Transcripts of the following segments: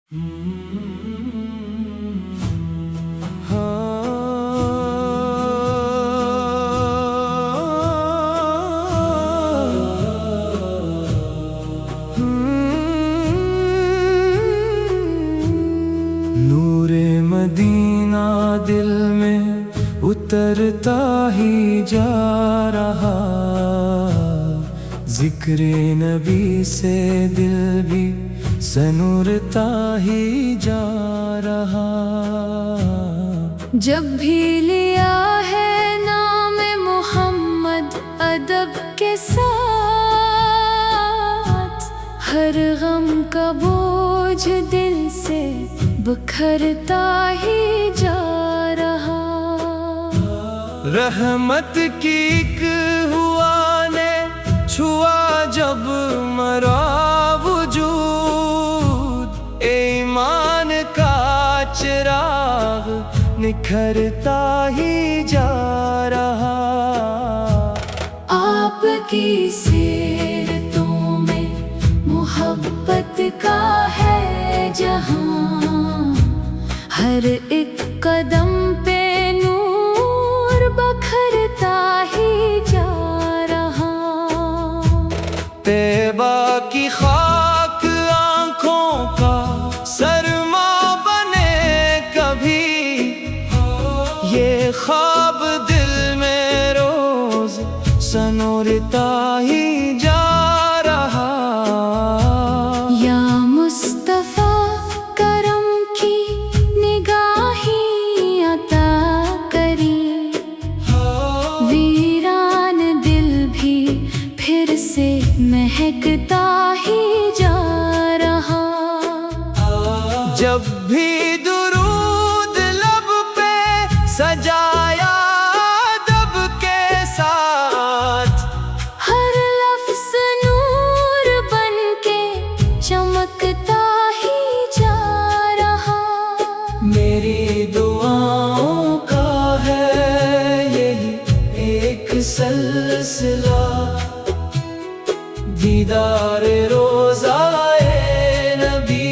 نور مدینہ دل میں اترتا ہی جا رہا، ذکر نبی سے دل بھی سنورتا ہی جا رہا۔ جب بھی لیا ہے نام محمد ادب کے ساتھ، ہر غم کا بوجھ دل سے بکھرتا ہی جا رہا۔ رحمت کی ایک ہوا نے چھوا جب مرا وجود، ایمان کا چراغ نکھرتا ہی جا رہا۔ آپ کی سیرتوں میں محبت کا ہے جہاں، ہر ایک قدم پہ نور بکھرتا ہی جا رہا۔ طیبہ کی خاک آنکھوں کا سرما بنے کبھی، یہ خواب دل میں روز سنورتا ہی جا رہا۔ یا مصطفیٰ کرم کی نگاہیں عطا کری، ویران دل بھی پھر سے مہکتا ہی جا رہا۔ جب بھی درود لب پہ سجایا ادب کے ساتھ، ہر لفظ نور بن کے چمکتا ہی جا رہا۔ میری دعاؤں کا ہے یہی ایک سلسلہ، دیدار روضہ نبی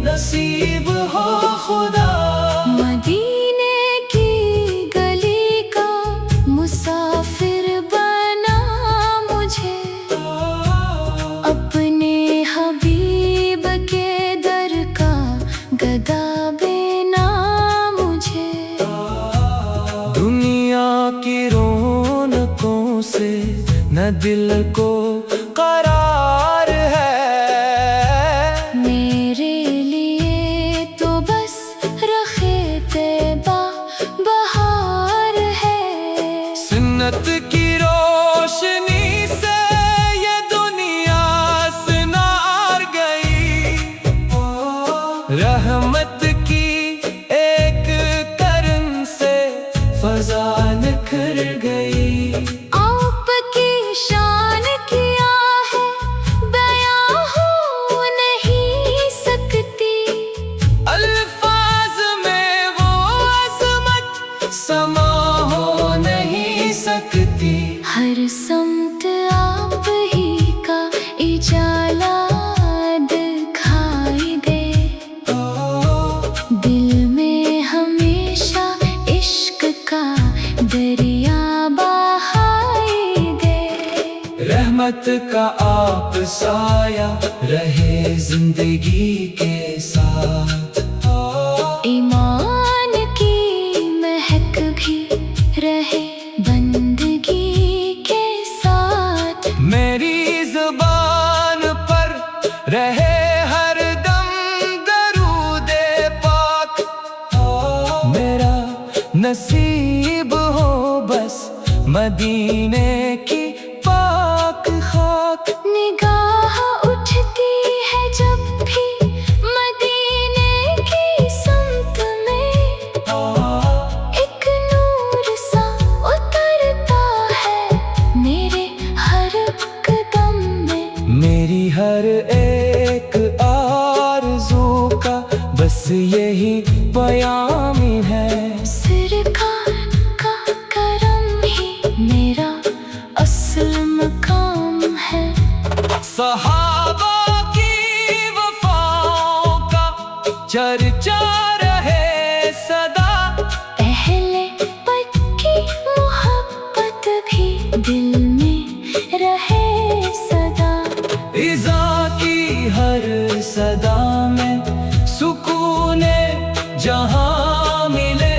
نصیب ہو خدا۔ مدینے کی گلی کا مسافر بنا مجھے، اپنے حبیب کے در کا گدا بنا مجھے۔ دنیا کی رونقوں سے نہ دل کو قرار ہے، میرے لیے تو بس رخے طیبہ بہار ہے۔ سنت کی روشنی سے یہ دنیا سنار گئی، رحمت کی ایک کرن سے فضا نکھر گئی۔ آپ کی شان کیا ہے بیاں ہو نہیں سکتی، الفاظ میں وہ عظمت سما ہو نہیں سکتی۔ ہر سمت آپ ہی کا اجالا دکھائی دے، دل میں ہمیشہ عشق کا دریا بہائی دے۔ رحمت کا آپ سایہ رہے زندگی کے ساتھ، ایمان کی مہک بھی رہے بندگی کے ساتھ۔ میری زبان پر رہے ہر دم درود پاک، میرا نصیب ہو بس مدینے کی پاک خاک۔ نگاہ اٹھتی ہے جب بھی مدینے کی سمت میں، ایک نور سا اترتا ہے میرے ہر قدم میں۔ میری ہر ایک آرزو کا بس یہی پیام ہے، سرکار کا کرم ہی میرا اصل مقام ہے۔ صحابہ کی وفاؤں کا चर्चा रहे सदा। पहले पल की मोहब्बत भी दिल में रहे सदा। इज़ा की हर सदा में सुकून जहां मिले।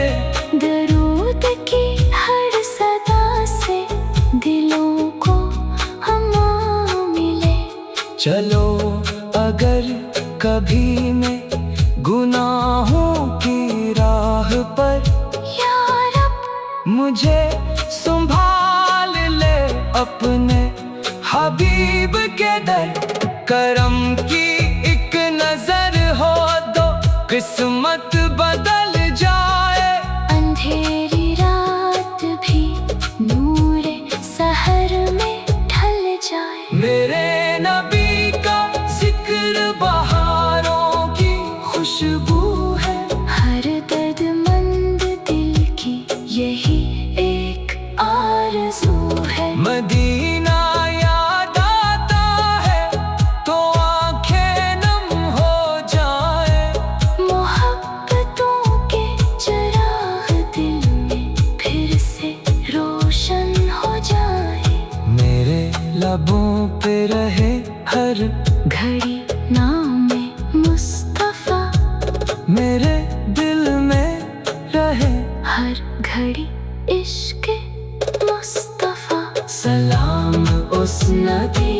दरूद की हर सदा से दिलों को अमान मिले। चलो अगर कभी मैं गुनाहों की राह पर, या रब मुझे संभाल ले अपने हबीब के दर। करम की एक नजर हो दो, किस्मत बदल जाए। अंधेरी रात भी नूरे सहर में ढल जाए। मेरे नबी का जिक्र बहारों की खुशबू है। हर दर्दमंद दिल की यही एक आरज़ू है। मदीना याद आता है तो आंखें नम हो जाए। मोहब्बतों के चिराग दिल में फिर से रोशन हो जाए। मेरे लबों पे रहे हर घड़ी नाम मुस्तफा। मेरे दिल में रहे हर घड़ी इश्क मुस्तफा। सलाम उस नबी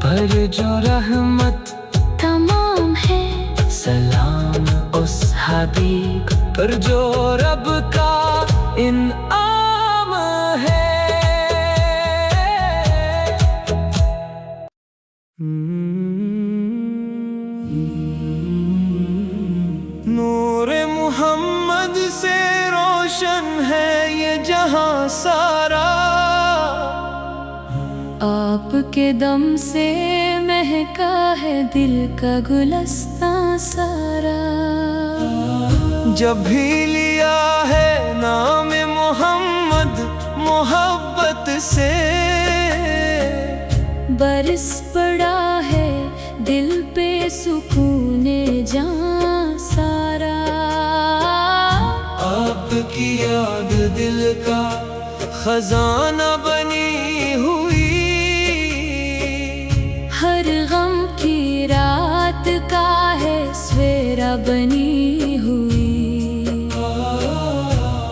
पर जो रहमत तमाम है। सलाम उस हबीब पर जो रब का इनाम है। नूरे मुहम्मद से रोशन है ये जहां सारा। आपके दम से महका है दिल का गुलस्तां सारा। जब भी लिया है नाम मोहम्मद मोहब्बत से, बरस पड़ा है दिल पे सुकूने जां सारा। आपकी याद दिल का खजाना बनी हुई। हर गम की रात का है सवेरा बनी हुई।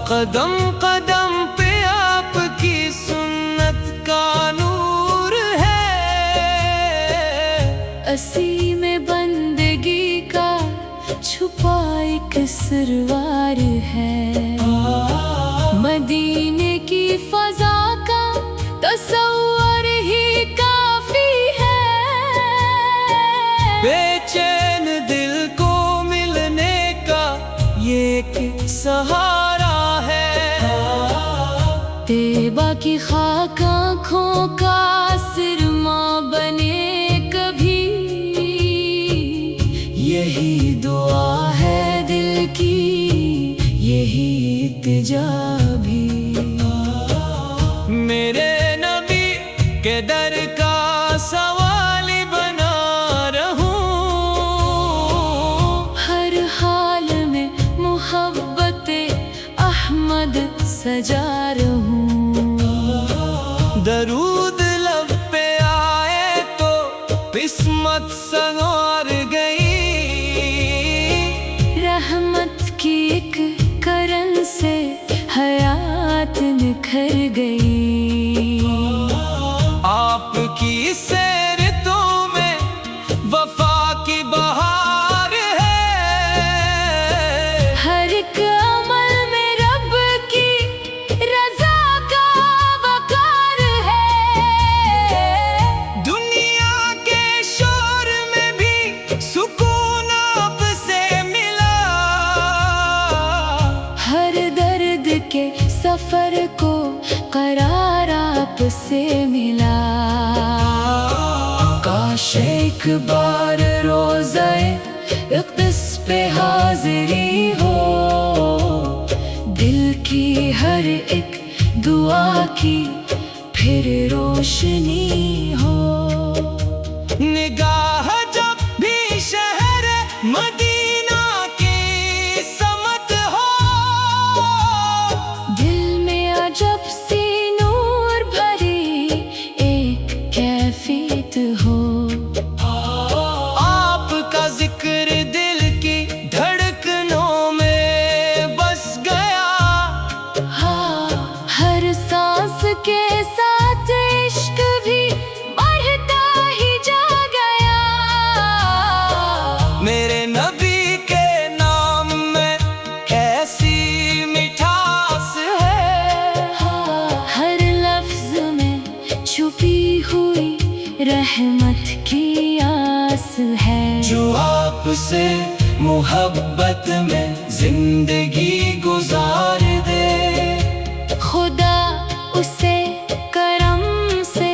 कदम कदम पे आपकी सुन्नत का नूर है। असी में बंदगी का छुपा एक सरवार है। मदीने की फजा का तस्वर ही काफी है। बेचैन दिल को मिलने का ये एक सहारा है। तैबा की खाक आँखों का सिरमा बने कभी। यही दुआ है दिल की, यही इल्तिजा भी। मेरे नबी के दर का सवाली बना रहूं। हर हाल में मोहब्बते अहमद सजा रहूं। दरूद लब पे आए तो किस्मत संवार गई। रहमत की एक करन से हयात निखर गई। आपकी सैरतों में वफा की बहार है। हर एक अमल में रब की रजा का वकार है। दुनिया के शोर में भी सुकून आपसे मिला। हर दर्द के सफर को करार आपसे मिला। काश एक बार रोज़े इक़्तिस पे हाज़िरी हो। दिल की हर एक दुआ की फिर रोशनी हो। निगाह जब भी शहर मदीना से मोहब्बत में जिंदगी गुजार दे। खुदा उसे करम से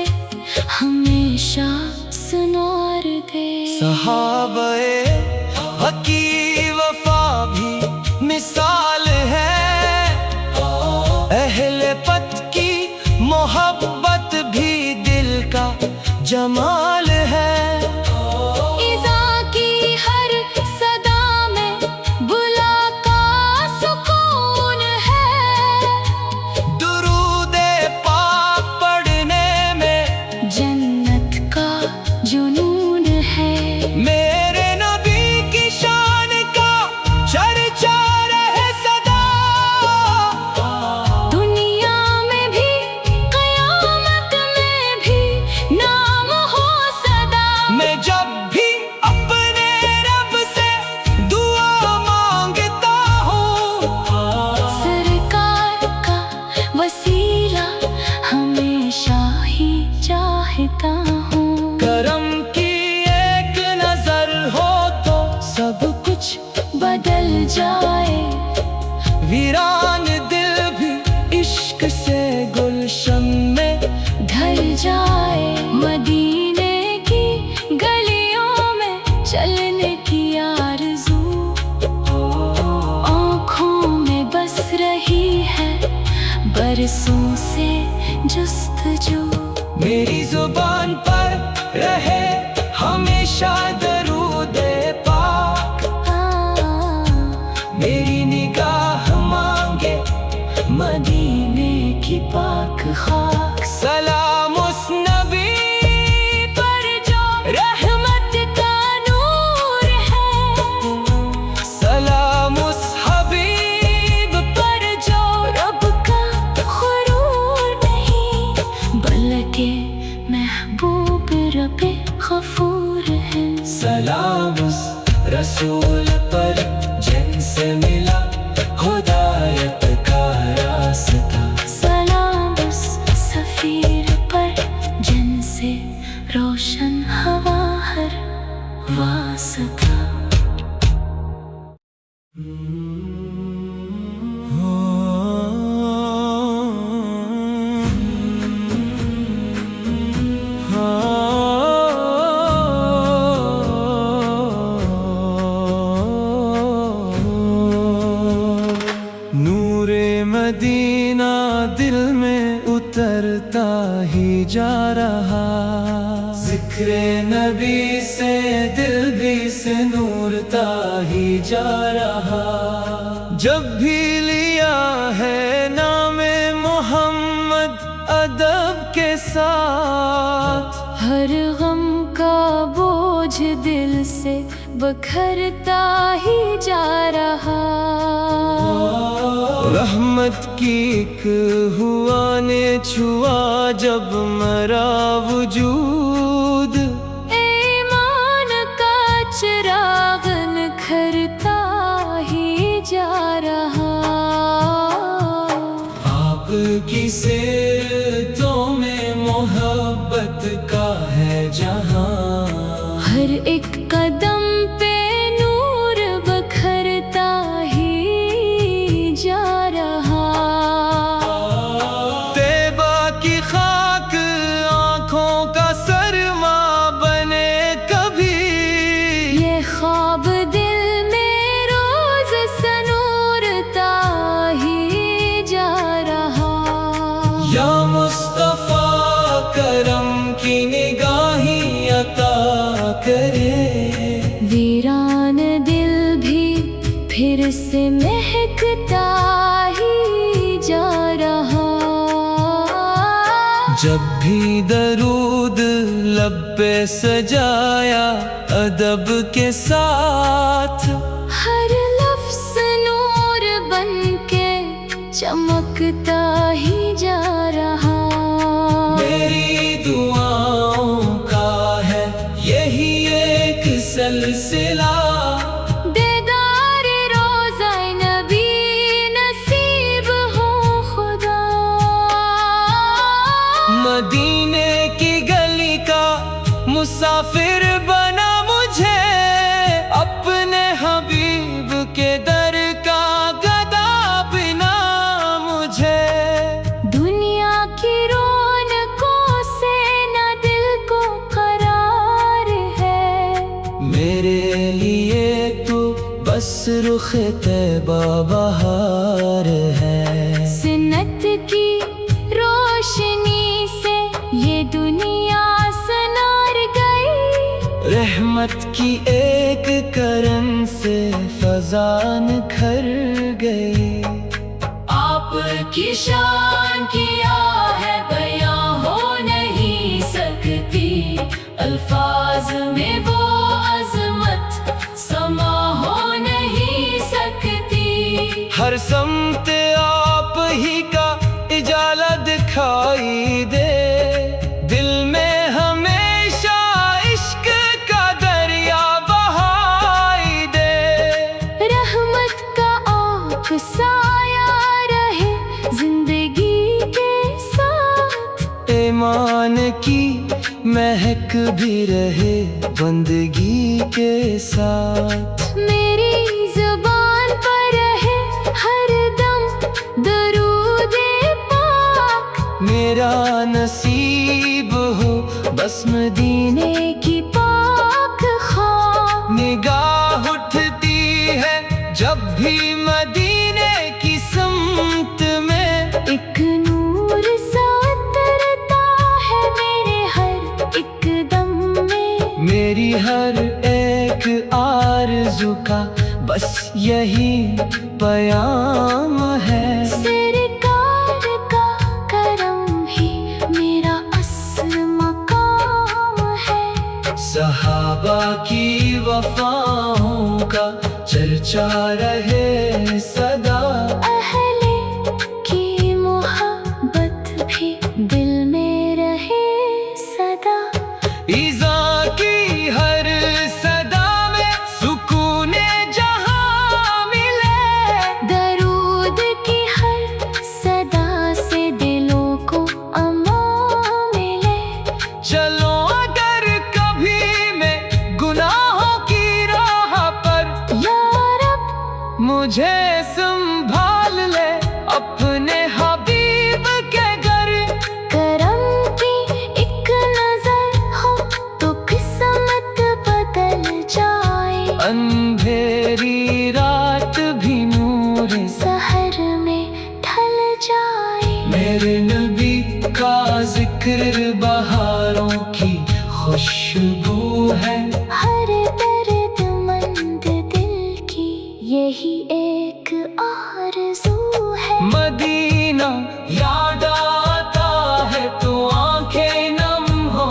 हमेशा सुनार दे। सहाबाए हक की वफा भी मिसाल है, अहले पत की मोहब्बत भी दिल का जमाल है। इज़ा की हर सदा में बुला का सुकून है, दुरूदे पाक पढ़ने में जन्नत का जुनून है। मेरे नबी की शान का चर्चा रहे सदा, दुनिया में भी क़यामत में भी नाम हो सदा। मैं जब भी अपने रब से दुआ मांगता हूँ, सरकार का वसीला हमेशा ही चाहता हूँ। करम की एक नजर हो तो सब कुछ बदल जाए, वीरान दिल भी इश्क से गुलशन में ढल जाए। मदीने की गलियों में चलने की आरज़ू आँखों में बस रही है, बरसों से जुस्तजू। मेरी जुबान पर रहे हमेशा दरूदे पाक, मेरी निगाह मांगे मदीने की पाक खाक। सलाम उस नबी पर जो रहमत का नूर है, सलाम उस हबीब पर जो रब का गुरूर नहीं, बल्कि महबूब रब गफूर है। सलाम उस रसूल पर जिनसे मिला हुदायत का रास्ता, सलाम उस सफीर पर जिनसे रोशन हवा हर वास्ता। नूरे मदीना दिल में उतरता ही जा रहा, जिक्रे नबी से दिल भी से नूरता ही जा रहा। जब भी लिया है नामे मोहम्मद अदब के साथ, हर गम का बोझ दिल से बखरता ही जा रहा। रहमत की एक हुआ ने छुआ जब मरा वजूद, ईमान का चिराग निखरता ही जा रहा। आपकी सिरतों में मोहब्बत का है जहां, हर एक कदम पे नूर बखरता ही जा रहा। तैबा की खाक आंखों का सरमा बने कभी, ये ख्वाब दिल में रोज सनूरता ही जा रहा। या मुस्तफा करम की निगाही अता करे, वीरान दिल भी फिर से महकता ही जा रहा। जब भी दरूद लब पे सजाया अदब के साथ, हर लफ्ज़ नूर बन के चमकता ही जा रहा। मेरी दुआओं का है यही एक सिलसिला, दीदार रोज़ा नबी नसीब हो खुदा। मदीने की गली का मुसाफिर बना मुझे अपने के दर का गदा बिना मुझे। दुनिया की रौनकों से न दिल को करार है, मेरे लिए तो बस रुख तैबा बहार है। सिन्नत की रोशनी से ये दुनिया सनार गई, रहमत की एक करन से फजान खर गई। आपकी शान किया है बयां हो नहीं सकती, अल्फाज में वो अजमत समा हो नहीं सकती। हर समत आप ही का इजाला दिखाई दे, दिल में हमेशा इश्क का दरिया बहाई दे। रहमत का आप साया रहे जिंदगी के साथ, ईमान की महक भी रहे बंदगी के साथ। मेरी जुबान पर रहे हर दम दरूदे पाक, मेरा नसीब हो बस मदीने की पाक खाक। निगाह उठती है जब भी मदीने की समत में, एक नूर सा उतरता है मेरे हर एक दम में। मेरी हर एक आरज़ू का बस यही पैगाम है। सरकार का करम ही मेरा असल मकाम है, सहाबा की वफाओं का चर्चा रहे सदा। अहले की मोहब्बत भी दिल में रहे सदा। ईज़ा की हर सदा में सुकून जहां मिले, दरूद की हर सदा से दिलों को अमान मिले। चलो अगर कभी मैं गुनाहों की राह पर, या रब मुझे संभाल ले अपने हबीब के घर। करम की एक नजर हो तो किस्मत बदल जाए, अंधेरी रात भी नूर सहर में ढल जाए। मेरे नबी का जिक्र बहारों की खुशबू है, हर दर्दमंद दिल की यही एक आरज़ू है। मदीना याद आता है तो आंखें नम हो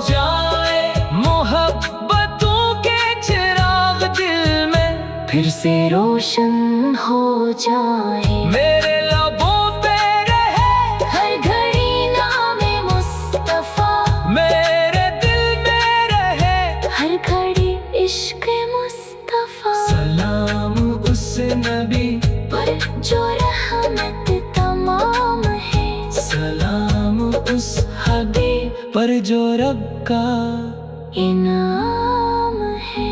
जाए, मोहब्बतों के चिराग दिल में फिर से रोशन हो जाए। मेरे लबों पे रहे हर घड़ी नामे मुस्तफा, मेरे दिल में रहे हर घड़ी इश्क मुस्तफा। सलाम उस नबी पर जो रहमत तमाम है, सलाम उस हबीब पर जो रब का इनाम है।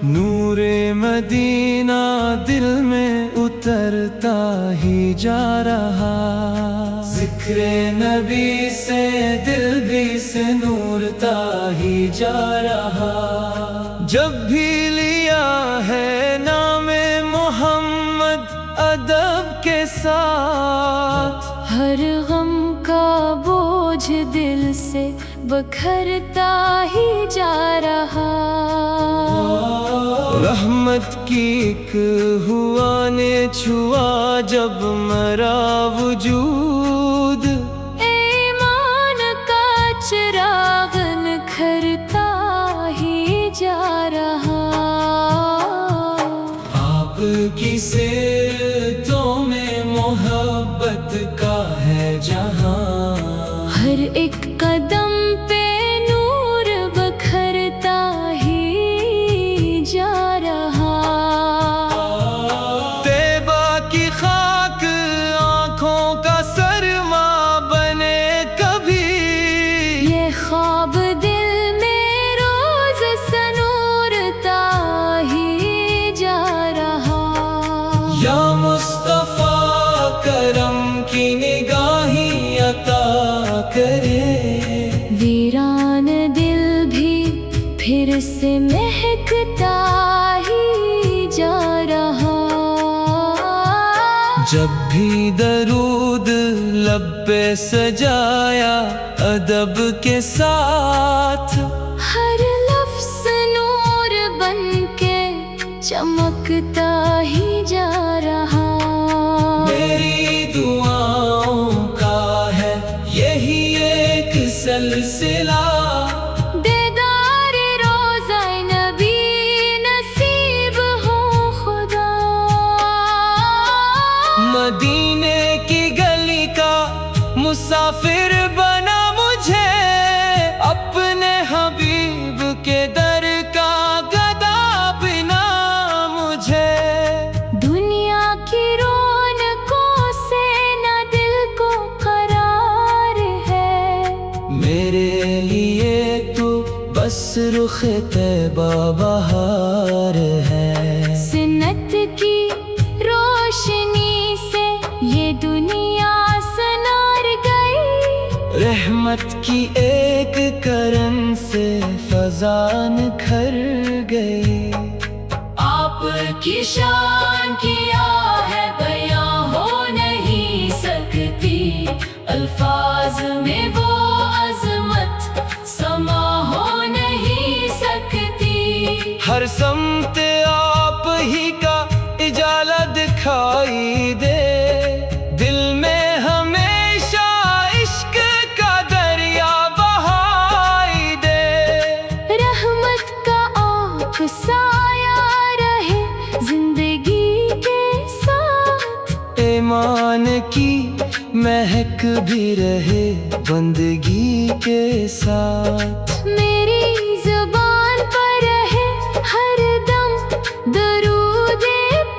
नूरे मदीना दिल में उतरता ही जा रहा, जिक्रे नबी से दिल भी से नूरता ही जा रहा। जब भी लिया है नामे मोहम्मद अदब के साथ, हर गम का बोझ दिल से बखरता ही जा रहा। रहमत की एक हुआ ने छुआ जब मरा वजूद, ईमान का चिराग निखरता ही जा रहा। आपकी सिरतों में मोहब्बत का है जहां, کرے. ویران دل بھی پھر سے مہکتا ہی جا رہا. جب بھی درود لب پہ سجایا ادب کے ساتھ، ہر لفظ نور بن کے چمکتا ہی جا رہا. میری دعاؤں کا ہے یہی ایک سلسلہ، دیدار روضہ نبی نصیب ہو خدا. مدینے کی گلی کا مسافر بنا مجھے، اپنے حبیب کے در کا گدا بنا مجھے. دنیا کی رونقوں سے نہ دل کو قرار ہے، میرے لیے تو بس رخ طیبہ بہار ہے. سنت کی روشنی سے یہ دنیا سنار گئی، رحمت کی ایک کرن سے فضا نکھر گئی. آپ کی شان کیا ہے بیاں ہو نہیں سکتی، الفاظ میں وہ عظمت سما ہو نہیں سکتی. ہر سمت آپ ہی کا اجالہ دکھائی دے، دل میں ہمیشہ عشق کا دریا بہائی دے. رحمت کا آپ سایہ رہے زندگی کے ساتھ، ایمان کی مہک بھی رہے بندگی کے ساتھ. میری زبان پر رہے ہر دم درود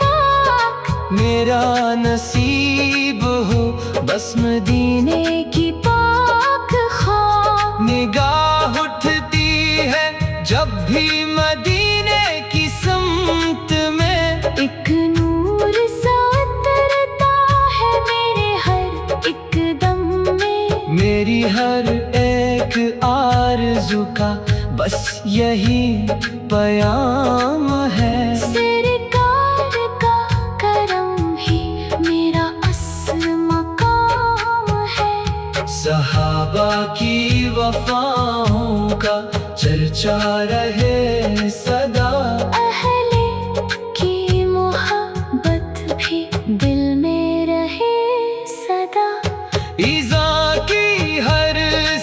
پاک، میرا نصیب ہو بس مدینے کی پاک خواہ. نگاہ اٹھتی ہے جب بھی مدینے کی سمت میں، ایک نور سا اترتا ہے میرے ہر ایک دم میں. میری ہر ایک آرزو کا بس یہی پیام ہے. سرکار کا کرم ہی میرا اصل مقام ہے، صحابہ کی وفاؤں کا چرچا رہے صدا، اہل کی محبت بھی دل میں رہے صدا. ایذا کی ہر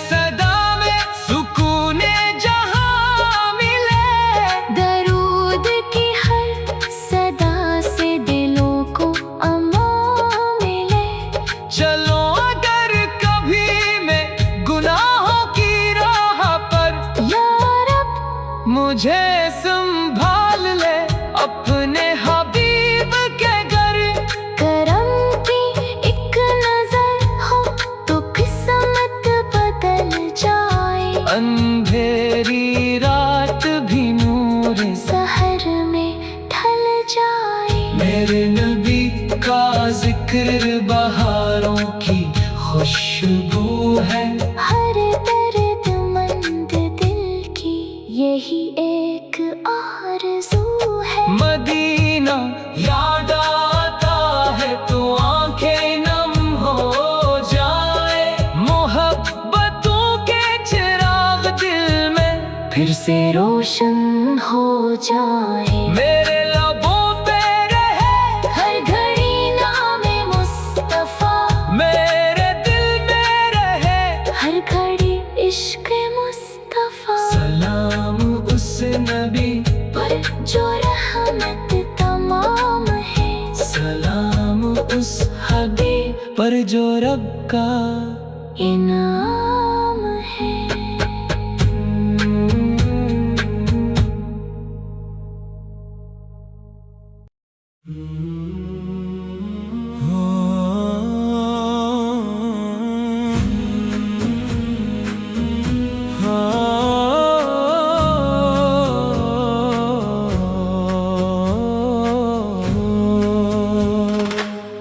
صدا میں سکون جہاں ملے، درود کی ہر صدا سے دلوں کو امان ملے. چلو اگر کبھی میں گناہوں کی راہ پر، یا رب مجھے سنبھال لے اپنے حبیب کے گھر. کرم کی ایک نظر ہو تو قسمت بدل جائے، اندھیری رات بھی نور سحر میں ڈھل جائے. میرے نبی کا ذکر بہاروں کی خوشبو ہے، ہر درد مند دل کی یہی ایک آرزو ہے. مدینہ یاد آتا ہے تو آنکھیں نم ہو جائے، محبتوں کے چراغ دل میں پھر سے روشن ہو جائے. میرے لبوں پہ رہے ہر گھڑی نام مصطفیٰ، میرے دل میں رہے ہر گھڑی عشق مصطفیٰ. سلام اس نبی پر جو رحمت تمام ہے، سلام اس حبیب پر جو رب کا انعام ہے.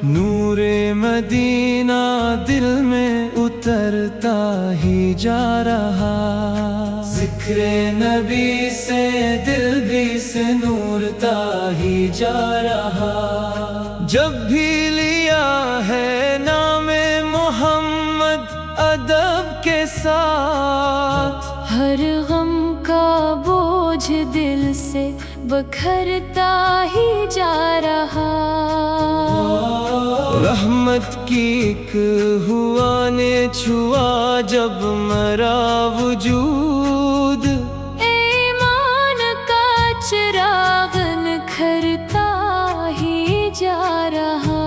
نور مدینہ دل میں उतरता ही जा रहा। ज़िक्र नबी से दिल भी से नूरता ही जा रहा। जब भी लिया है नामे मोहम्मद अदब के साथ, हर गम का बोझ दिल से बखरता ही जा रहा। रहमत की एक हुआ ने छुआ जब मरा वजूद, ईमान का चिराग निखरता ही जा रहा।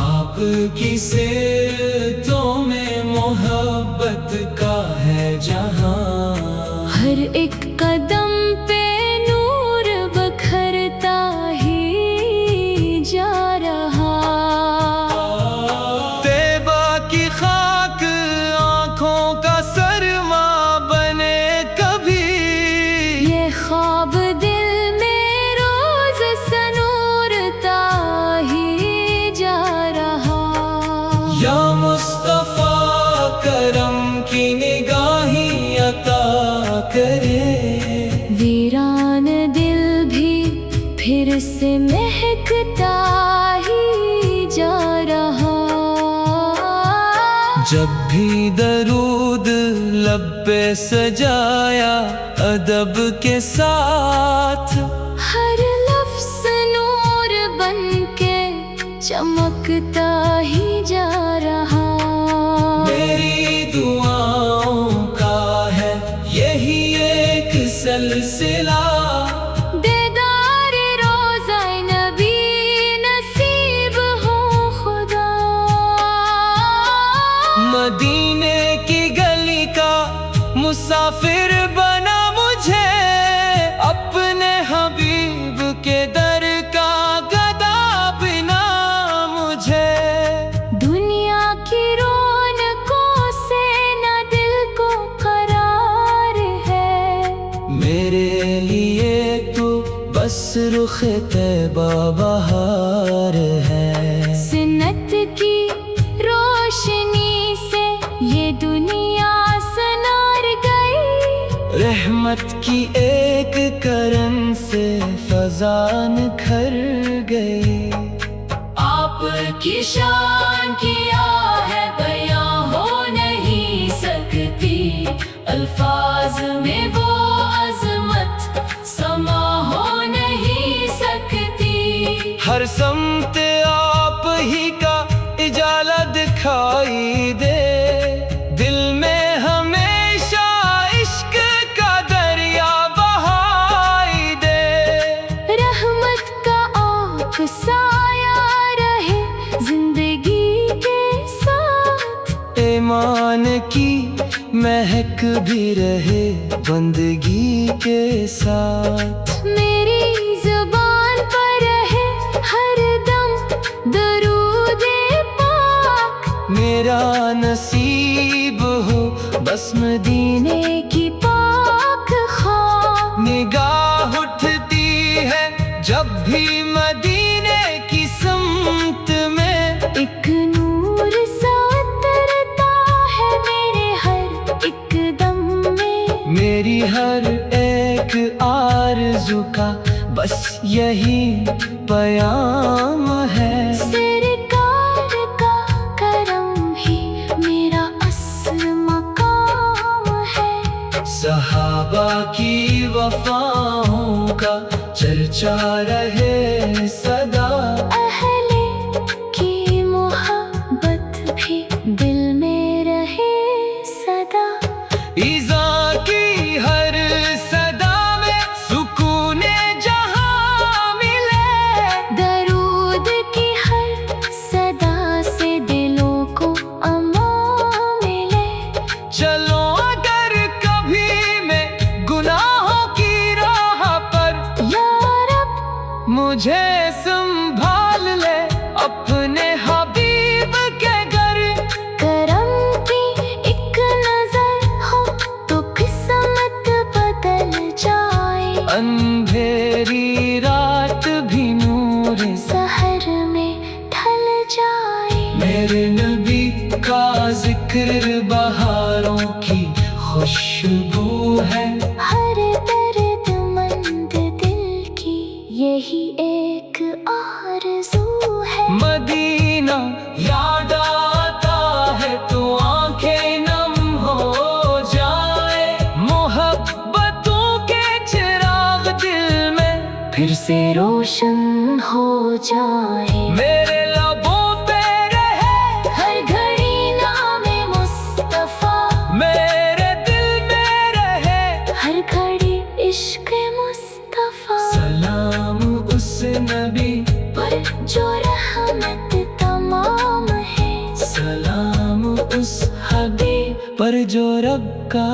आपकी सीरतों में मोहब्बत का है जहां, हर एक कदम पे नूर बखरता ही जा रहा। तैबा की खाक आंखों का सरमा बने कभी, ये ख्वाब दिल में रोज सनूरता ही जा रहा। या मुस्तफा करम की निगाही अता करे, वीरान दिल भी फिर से महकता ही जा रहा। जब भी दरूद लब पे सजाया अदब के साथ, हर लफ्ज़ नूर बनके चमकता ही जा रहा। मेरी दुआओं का है यही एक सिलसिला, दीदार रोज़ा नबी नसीब हो खुदा। मदीने की गली का मुसाफिर बना मुझे, अपने हबीब के दर का गदा बिना मुझे। दुनिया की रौनकों से न दिल को करार है, मेरे लिए तो बस रुख तैबा बहार है। सिन्नत की रोशनी से ये दुनिया सनार गई, रहमत की एक करन से फजा निखर गई। आपकी शान किया है बयां हो नहीं सकती, अल्फाज में वो अजमत समा हो नहीं सकती। हर समत आप ही का इजाला दिखाई दे, दिल में हमेशा इश्क का दरिया बहाई दे। रहमत का आप साया रहे जिंदगी के साथ, ईमान की महक भी रहे बंदगी के साथ। मेरी जुबान पर रहे हर दम दरूदे पाक, मेरा नसीब हो बस मदीने की पाक खाक। निगाह उठती है जब भी मदीने की समत में, एक नूर सा उतरता है मेरे हर एक दम में। मेरी हर एक आरज़ू का बस यही पैगाम है। सरकार का करम ही मेरा असल मकाम है। सहाबा की वफाओं का चर्चा रहे सदा, अहले की मोहब्बत भी दिल में रहे सदा। ईज़ा की हर सदा में सुकून जहां मिले, दरूद की हर सदा से दिलों को अमान मिले। चलो अगर कभी मैं गुनाहों की राह पर, या रब मुझे संभाल ले अपने हबीब के घर। کا ذکر بہاروں کی خوشبو ہے، ہر درد مند دل کی یہی ایک آرزو ہے۔ مدینہ یاد آتا ہے تو آنکھیں نم ہو جائے، محبتوں کے چراغ دل میں پھر سے روشن ہو جائے، میرے لبوں پہ رہے ہر گھڑی نام مصطفیٰ، میرے دل میں رہے ہر گھڑی عشق مصطفیٰ، سلام اس نبی پر جو رحمت تمام ہے، سلام اس حبیب پر جو رب کا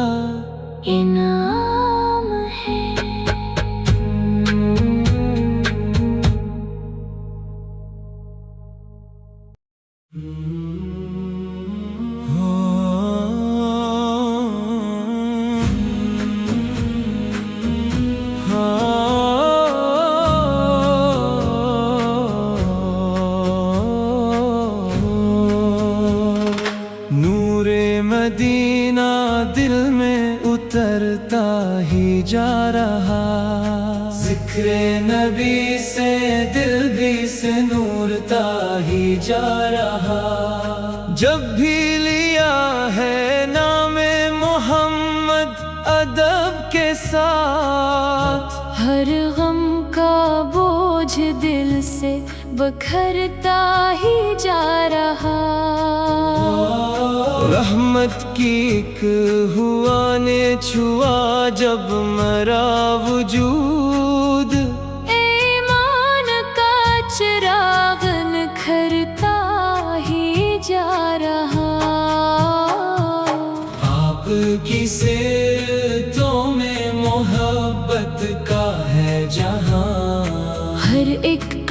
انعام ہے۔ نور مدینہ دل میں اترتا ہی جا رہا، ذکر نبی سے دل بھی سے نورتا ہی جا رہا، جب بھی لیا ہے نام محمد ادب کے ساتھ، ہر غم کا بوجھ دل سے بکھرتا ہی جا رہا، رحمت کی ایک ہوا نے چھوا جب مرا وجود، ایمان کا چراغ نکھرتا ہی جا رہا، آپ کی سیرتوں میں محبت کا ہے جہاں، ہر ایک